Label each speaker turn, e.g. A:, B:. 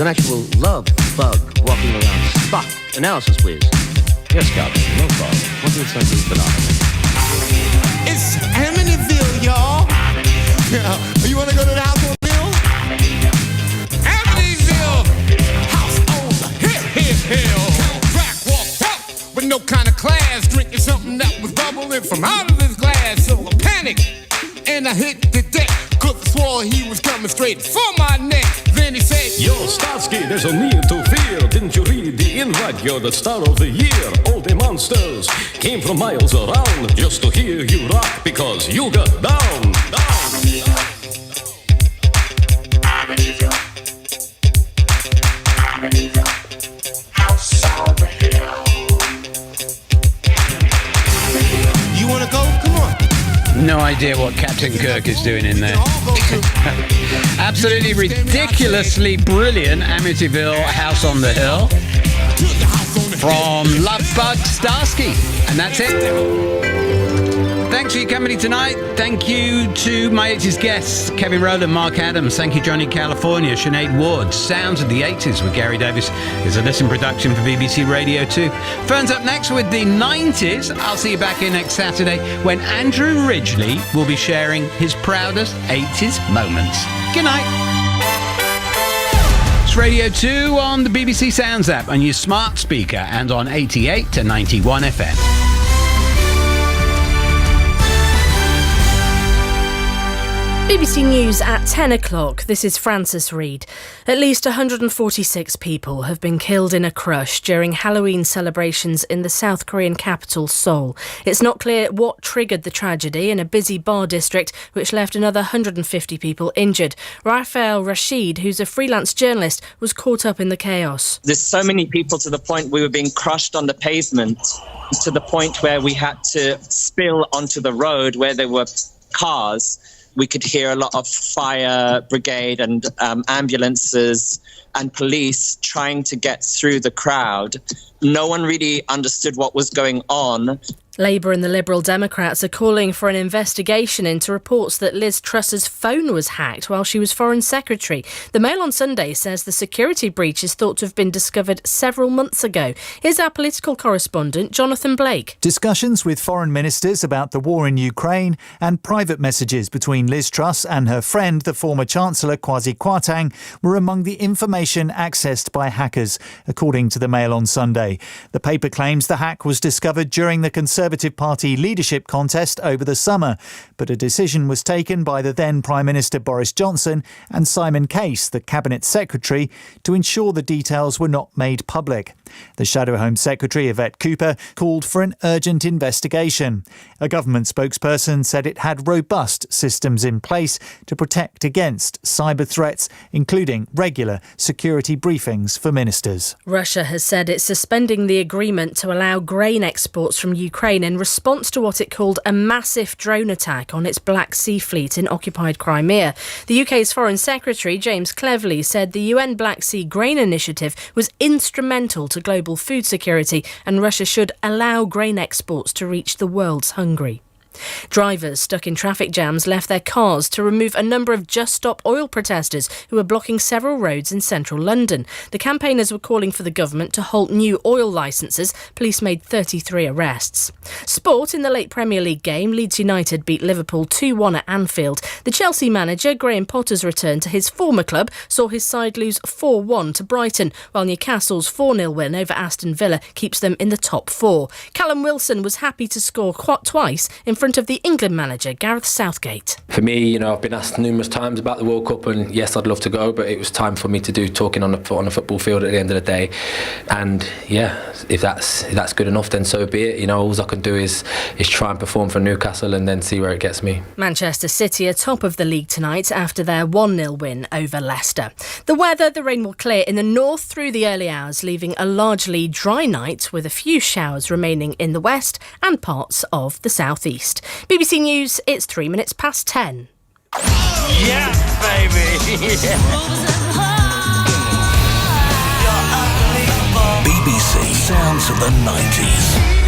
A: An actual love bug walking around. Spot. Analysis, please.
B: Yes, Captain. No problem. What do you think is phenomenal?
C: It's Amityville, y'all. Yeah. You want to go to the house on the hill? Amityville, house on the hill. Crack walked up with no kind of class, drinking something that was bubbling from out of his glass. So I panicked and I hit the deck, 'cause I swore he was coming straight for my neck. Then he said,
B: Yo, Starsky, there's no need to fear. Didn't you read the invite? You're the star of the year. All the monsters came from miles around just to hear you rock, because you got down.
C: house on the hill. You want to go? Come on.
D: No idea what Captain Kirk is doing in there. Absolutely ridiculously brilliant Amityville House on the Hill from Lovebug Starsky. And that's it. Thanks for your company tonight. Thank you to my 80s guests, Kevin Rowland, Mark Adams. Thank you, Johnny California, Sinead Ward. Sounds of the 80s with Gary Davis is a listen production for BBC Radio 2. Phone's up next with the 90s. I'll see you back here next Saturday when Andrew Ridgeley will be sharing his proudest 80s moments. Good night. It's Radio 2 on the BBC Sounds app, on your smart speaker, and on 88 to 91 FM.
E: BBC News at 10 o'clock. This is Frances Reid. At least 146 people have been killed in a crush during Halloween celebrations in the South Korean capital, Seoul. It's not clear what triggered the tragedy in a busy bar district, which left another 150 people injured. Rafael Rashid, who's a freelance journalist, was caught up in the chaos.
F: There's so many people to the point we were being crushed on the pavement, to the point where we had to spill onto the road where there were cars. We could hear a lot of fire brigade and ambulances and police trying to get through the crowd. No one really understood what was going on.
E: Labour and the Liberal Democrats are calling for an investigation into reports that Liz Truss's phone was hacked while she was Foreign Secretary. The Mail on Sunday says the security breach is thought to have been discovered several months ago. Here's our political correspondent, Jonathan Blake.
G: Discussions with foreign ministers about the war in Ukraine and private messages between Liz Truss and her friend, the former Chancellor Kwasi Kwarteng, were among the information accessed by hackers, according to the Mail on Sunday. The paper claims the hack was discovered during the Conservative Party leadership contest over the summer, but a decision was taken by the then Prime Minister Boris Johnson and Simon Case, the Cabinet Secretary, to ensure the details were not made public. The Shadow Home Secretary, Yvette Cooper, called for an urgent investigation. A government spokesperson said it had robust systems in place to protect against cyber threats, including regular security briefings for ministers.
E: Russia has said it's suspending the agreement to allow grain exports from Ukraine in response to what it called a massive drone attack on its Black Sea fleet in occupied Crimea. The UK's Foreign Secretary, James Cleverly, said the UN Black Sea Grain Initiative was instrumental to global food security and Russia should allow grain exports to reach the world's hungry. Drivers stuck in traffic jams left their cars to remove a number of Just Stop Oil protesters who were blocking several roads in central London. The campaigners were calling for the government to halt new oil licences. Police made 33 arrests. Sport: in the late Premier League game, Leeds United beat Liverpool 2-1 at Anfield. The Chelsea manager, Graham Potter's return to his former club saw his side lose 4-1 to Brighton, while Newcastle's 4-0 win over Aston Villa keeps them in the top four. Callum Wilson was happy to score twice in front of the England manager, Gareth Southgate.
H: For me, I've been asked numerous times about the World Cup, and yes, I'd love to go, but it was time for me to do talking on the football field at the end of the day. And yeah, if that's good enough, then so be it. All I can do is try and perform for Newcastle and then see where it gets me.
E: Manchester City are top of the league tonight after their 1-0 win over Leicester. The weather: the rain will clear in the north through the early hours, leaving a largely dry night with a few showers remaining in the west and parts of the southeast. BBC News, it's 3 minutes past 10.
C: Yeah, baby.
I: BBC Sounds of the 90s.